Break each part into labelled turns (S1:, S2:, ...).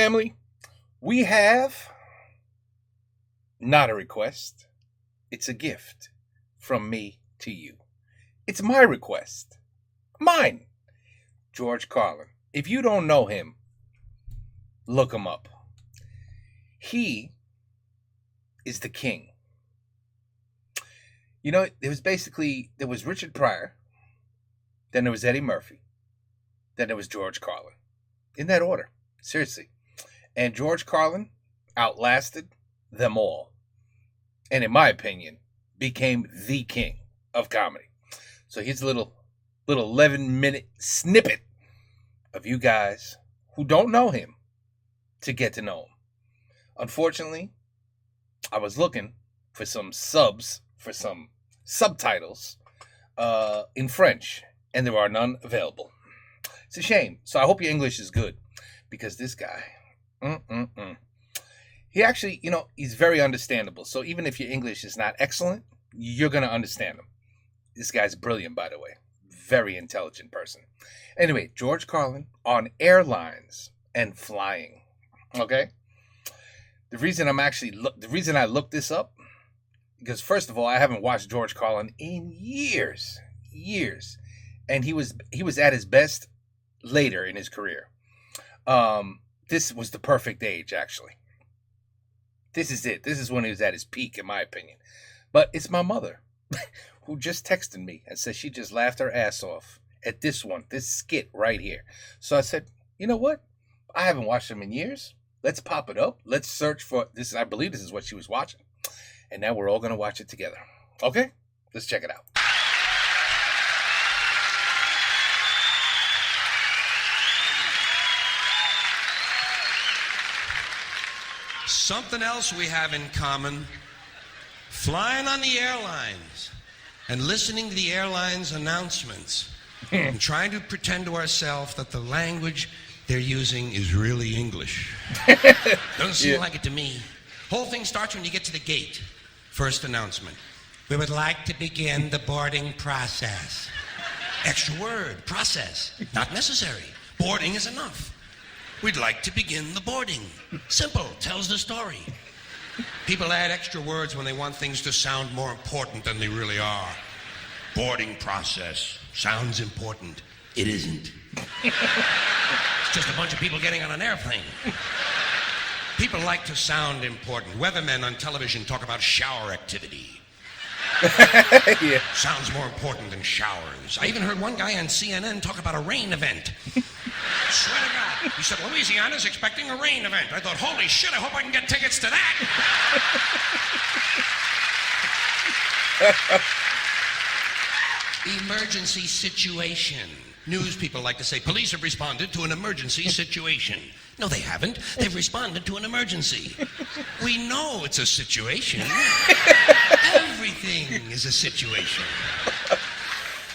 S1: family, we have not a request. It's a gift from me to you. It's my request. Mine. George Carlin. If you don't know him, look him up. He is the king. You know, there was Richard Pryor, then there was Eddie Murphy, then there was George Carlin. In that order. Seriously. And George Carlin outlasted them all. And in my opinion, became the king of comedy. So here's a little 11-minute snippet of you guys who don't know him to get to know him. Unfortunately, I was looking for some subtitles in French, and there are none available. It's a shame. So I hope your English is good, because this guy, he actually, he's very understandable. So even if your English is not excellent, you're going to understand him. This guy's brilliant, by the way. Very intelligent person. Anyway, George Carlin on airlines and flying. Okay? The reason I looked this up, because first of all, I haven't watched George Carlin in years. And he was at his best later in his career. This was the perfect age, actually. This is it. This is when he was at his peak, in my opinion. But it's my mother who just texted me and said she just laughed her ass off at this skit right here. So I said, you know what? I haven't watched him in years. Let's pop it up. Let's search for this. I believe this is what she was watching. And now we're all going to watch it together. Okay? Let's check it out.
S2: Something else we have in common: flying on the airlines and listening to the airlines announcements and trying to pretend to ourselves that the language they're using is really English. Doesn't seem like it to me. Whole thing starts when you get to the gate. First announcement: we would like to begin the boarding process. Extra word, process. Not necessary. Boarding is enough. We'd like to begin the boarding. Simple, tells the story. People add extra words when they want things to sound more important than they really are. Boarding process sounds important. It isn't. It's just a bunch of people getting on an airplane. People like to sound important. Weathermen on television talk about shower activity.
S1: Yeah.
S2: Sounds more important than showers. I even heard one guy on CNN talk about a rain event. Swear to God. He said, Louisiana's expecting a rain event. I thought, holy shit, I hope I can get tickets to that. Emergency situation. News people like to say, police have responded to an emergency situation. No, they haven't. They've responded to an emergency. We know it's a situation. Everything is a situation.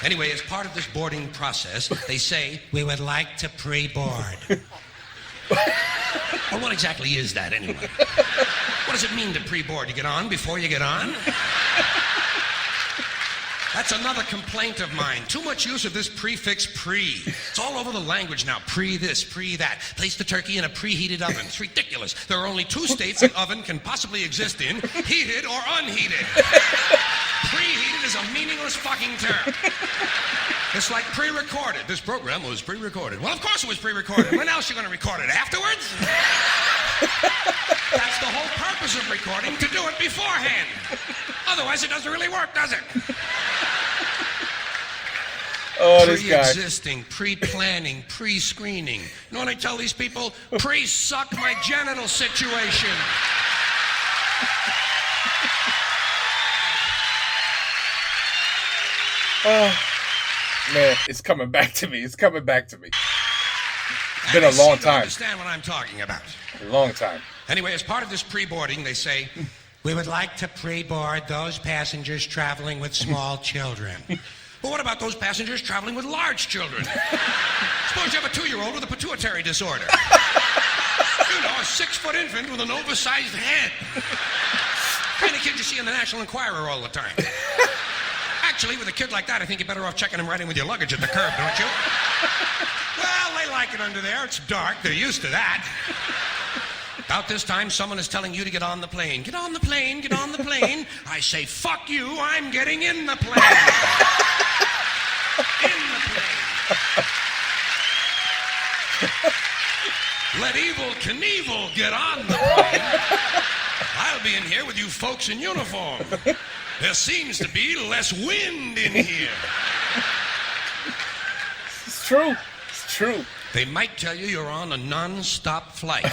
S2: Anyway, as part of this boarding process, they say, we would like to pre-board. Well, what exactly is that, anyway? What does it mean to pre-board? You get on before you get on? That's another complaint of mine. Too much use of this prefix pre. It's all over the language now. Pre this, pre that. Place the turkey in a preheated oven. It's ridiculous. There are only two states an oven can possibly exist in: heated or unheated. Preheated is a meaningless fucking term. It's like pre-recorded. This program was pre-recorded. Well, of course it was pre-recorded. When else are you going to record it? Afterwards? That's the whole purpose of recording, to do it beforehand. Otherwise, it doesn't really work, does it?
S1: Oh, this guy.
S2: Pre-existing, pre-planning, pre-screening. You know what I tell these people? Pre-suck my genital situation.
S1: Oh, man, it's coming back to me. It's coming back to me. It's been a long time.
S2: Understand what I'm talking about.
S1: A long time.
S2: Anyway, as part of this pre-boarding, they say, we would like to pre-board those passengers traveling with small children. Well, what about those passengers traveling with large children? Suppose you have a 2-year-old with a pituitary disorder. You know, a 6-foot infant with an oversized head. Kind of kid you see in the National Enquirer all the time. Actually, with a kid like that, I think you're better off checking him right in with your luggage at the curb, don't you? Well, they like it under there. It's dark. They're used to that. About this time, someone is telling you to get on the plane. Get on the plane, get on the plane. I say, fuck you, I'm getting in the plane. In the plane. Let Evel Knievel get on the plane. I'll be in here with you folks in uniform. There seems to be less wind in here.
S1: It's true. It's true.
S2: They might tell you you're on a non-stop flight.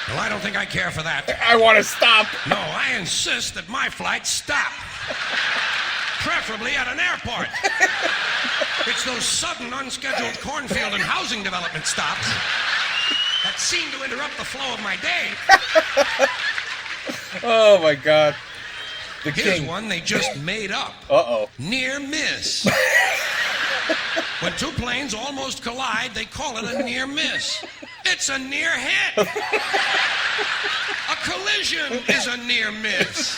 S2: Well, I don't think I care for that.
S1: I want to stop.
S2: No, I insist that my flights stop. Preferably at an airport. It's those sudden, unscheduled cornfield and housing development stops that seem to interrupt the flow of my day.
S1: Oh, my God. The
S2: Here's
S1: king.
S2: one they just made up.
S1: Uh-oh.
S2: Near miss. When two planes almost collide, they call it a near miss. It's a near hit. A collision is a near miss.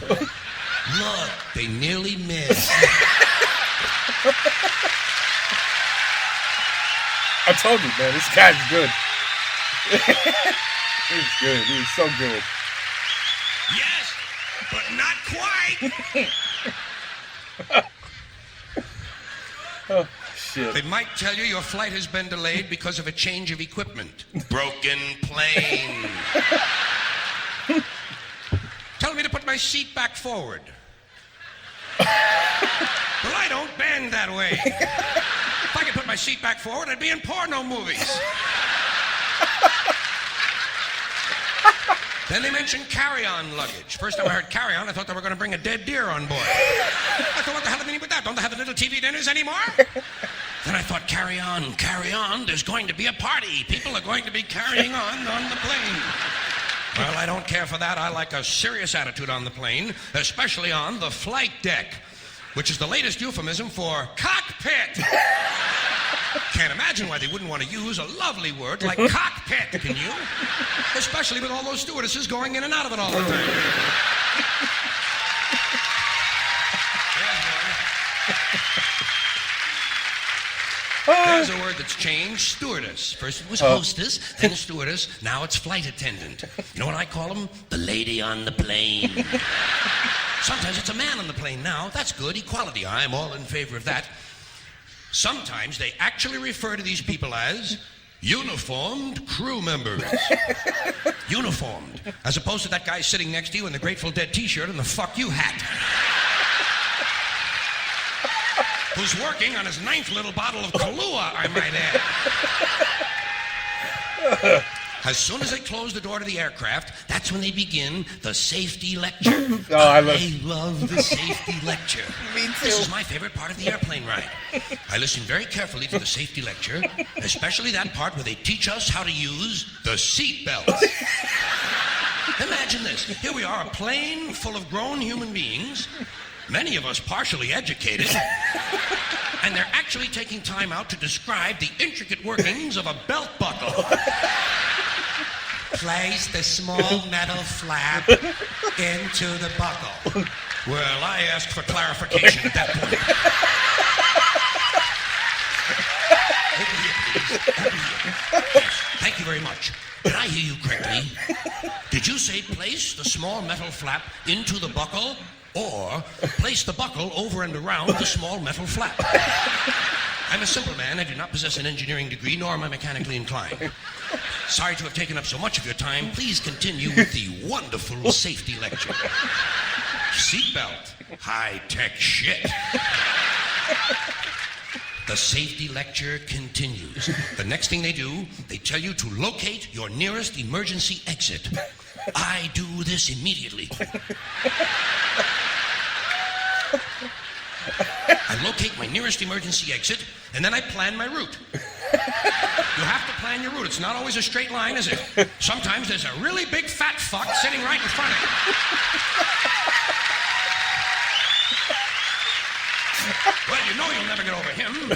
S2: Look, they nearly missed.
S1: I told you, man, this guy's good. He's good. He's so good.
S2: Yes, but not quite.
S1: Oh, shit.
S2: They might tell you your flight has been delayed because of a change of equipment. Broken plane. Tell me to put my seat back forward. Well, I don't bend that way. If I could put my seat back forward, I'd be in porno movies. Then they mentioned carry-on luggage. First time I heard carry-on, I thought they were going to bring a dead deer on board. I thought, what the hell do they need with that? Don't they have the little TV dinners anymore? Then I thought, carry on, there's going to be a party. People are going to be carrying on the plane. Well, I don't care for that. I like a serious attitude on the plane, especially on the flight deck, which is the latest euphemism for cockpit. Can't imagine why they wouldn't want to use a lovely word like cockpit, can you? Especially with all those stewardesses going in and out of it all the time. There's a word that's changed, stewardess. First it was hostess, then stewardess, now it's flight attendant. You know what I call them? The lady on the plane. Sometimes it's a man on the plane now. That's good, equality. I'm all in favor of that. Sometimes they actually refer to these people as uniformed crew members. Uniformed. As opposed to that guy sitting next to you in the Grateful Dead t-shirt and the fuck you hat. Who's working on his 9th little bottle of Kahlua, I might add. As soon as they close the door to the aircraft, that's when they begin the safety lecture.
S1: Oh, I
S2: love the safety lecture.
S1: Me too.
S2: This is my favorite part of the airplane ride. I listen very carefully to the safety lecture, especially that part where they teach us how to use the seat belts. Imagine this. Here we are, a plane full of grown human beings, many of us partially educated, and they're actually taking time out to describe the intricate workings of a belt buckle. Place the small metal flap into the buckle. Well, I asked for clarification at that point. Over here, please. Over here. Yes, thank you very much. Did I hear you correctly? Did you say place the small metal flap into the buckle, or place the buckle over and around the small metal flap? I'm a simple man. I do not possess an engineering degree, nor am I mechanically inclined. Sorry to have taken up so much of your time. Please continue with the wonderful safety lecture. Seatbelt. High-tech shit. The safety lecture continues. The next thing they do, they tell you to locate your nearest emergency exit. I do this immediately. I locate my nearest emergency exit, and then I plan my route. You have to plan your route. It's not always a straight line, is it? Sometimes there's a really big fat fuck sitting right in front of you. Well, you know you'll never get over him.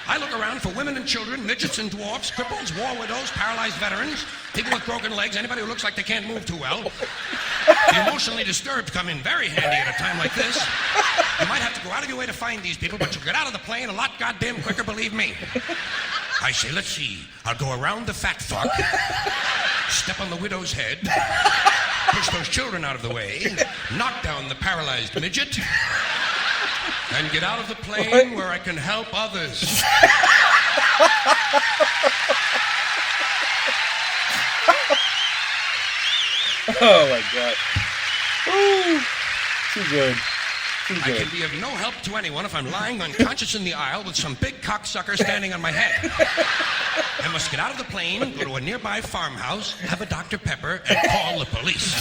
S2: I look around for women and children, midgets and dwarfs, cripples, war widows, paralyzed veterans, people with broken legs, anybody who looks like they can't move too well. The emotionally disturbed come in very handy at a time like this. You might have to go out of your way to find these people, but you'll get out of the plane a lot goddamn quicker, believe me. I say, let's see. I'll go around the fat fuck, step on the widow's head, push those children out of the way, knock down the paralyzed midget, and get out of the plane where I can help others.
S1: Oh my God. Ooh, too good. Too
S2: I
S1: good.
S2: can be of no help to anyone if I'm lying unconscious in the aisle with some big cocksucker standing on my head. I must get out of the plane, go to a nearby farmhouse, have a Dr. Pepper, and call the police.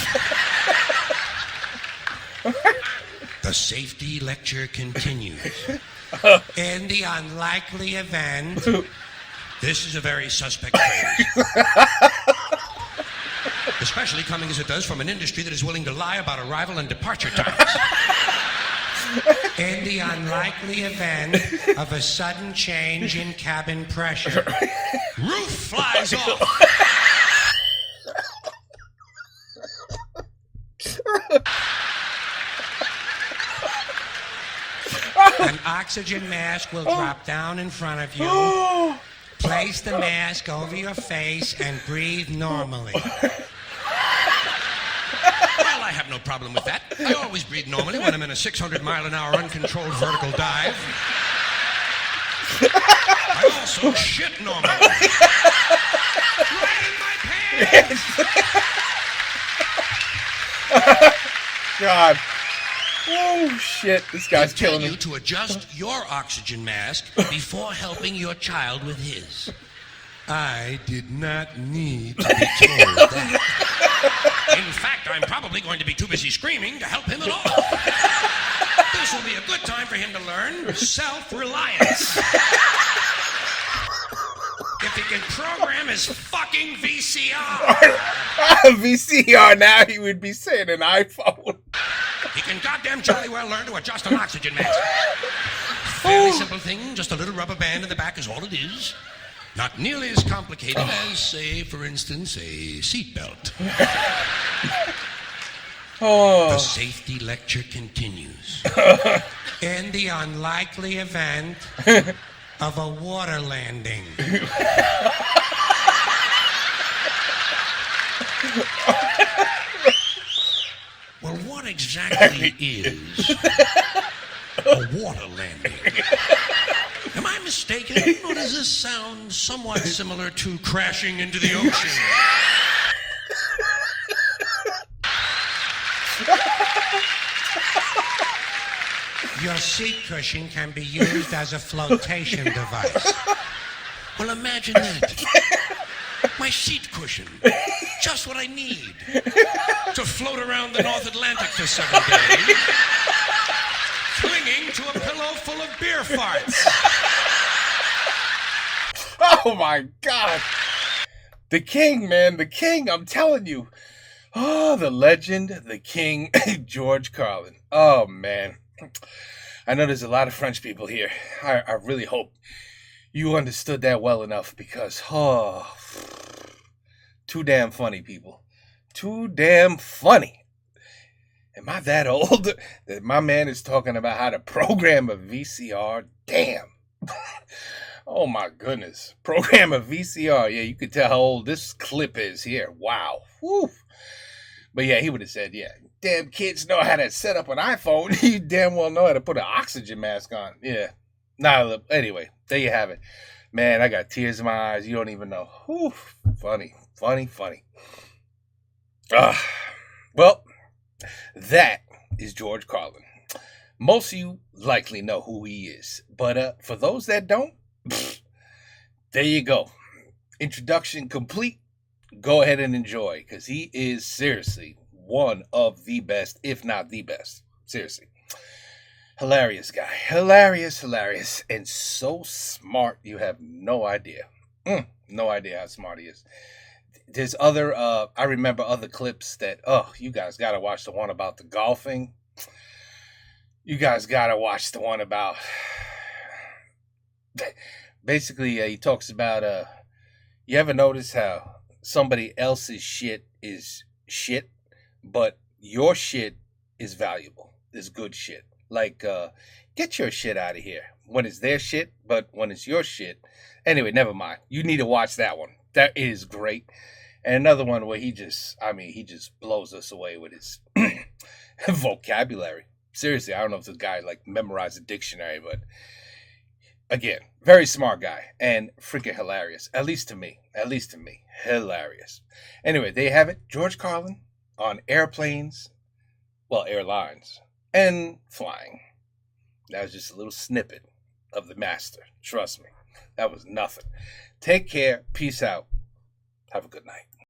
S2: The safety lecture continues. In the unlikely event, this is a very suspect phrase. Especially coming as it does from an industry that is willing to lie about arrival and departure times. In the unlikely event of a sudden change in cabin pressure, roof flies off. An oxygen mask will drop down in front of you. Place the mask over your face and breathe normally. Well, I have no problem with that. I always breathe normally when I'm in a 600-mile-an-hour uncontrolled vertical dive. I also shit normally. Right in my pants!
S1: God. Oh, shit. This guy's killing me.
S2: You to adjust your oxygen mask before helping your child with his. I did not need to be told that. In fact, I'm probably going to be too busy screaming to help him at all. This will be a good time for him to learn self-reliance. If he can program his fucking VCR.
S1: VCR, now he would be saying an iPhone.
S2: He can goddamn jolly well learn to adjust an oxygen mask. Fairly simple thing, just a little rubber band in the back is all it is. Not nearly as complicated as, say, for instance, a seatbelt. The safety lecture continues. In the unlikely event of a water landing. Well, what exactly is a water landing? Am I mistaken, or does this sound somewhat similar to crashing into the ocean? Your seat cushion can be used as a flotation device. Well, imagine that. My seat cushion. Just what I need. To float around the North Atlantic for 7 days. Clinging to a pillow full of beer farts.
S1: Oh my God. The king, man. The king, I'm telling you. Oh, the legend, the king, George Carlin. Oh, man. I know there's a lot of French people here. I really hope you understood that well enough because, oh, too damn funny, people. Too damn funny. Am I that old that my man is talking about how to program a VCR? Damn. Oh my goodness. Program a VCR. Yeah, you could tell how old this clip is here. Wow. Woo. But yeah, he would have said, yeah, damn kids know how to set up an iPhone. You damn well know how to put an oxygen mask on. Yeah. Nah, anyway, there you have it. Man, I got tears in my eyes. You don't even know. Whew. Funny. Well, that is George Carlin. Most of you likely know who he is. But for those that don't, there you go. Introduction complete. Go ahead and enjoy, because he is seriously one of the best, if not the best. Seriously. Hilarious guy. Hilarious. And so smart, you have no idea. No idea how smart he is. There's other, I remember other clips that, you guys got to watch the one about the golfing. You guys got to watch the one about, basically, he talks about, you ever notice how somebody else's shit is shit, but your shit is valuable, is good shit. Like, get your shit out of here. when it's their shit, but when it's your shit. Anyway, never mind. You need to watch that one. That is great. And another one where he just blows us away with his vocabulary. Seriously, I don't know if this guy like memorized a dictionary, but again, very smart guy and freaking hilarious. At least to me. Hilarious. Anyway, they have it. George Carlin on airplanes, well, airlines, and flying. That was just a little snippet of the master. Trust me. That was nothing. Take care. Peace out. Have a good night.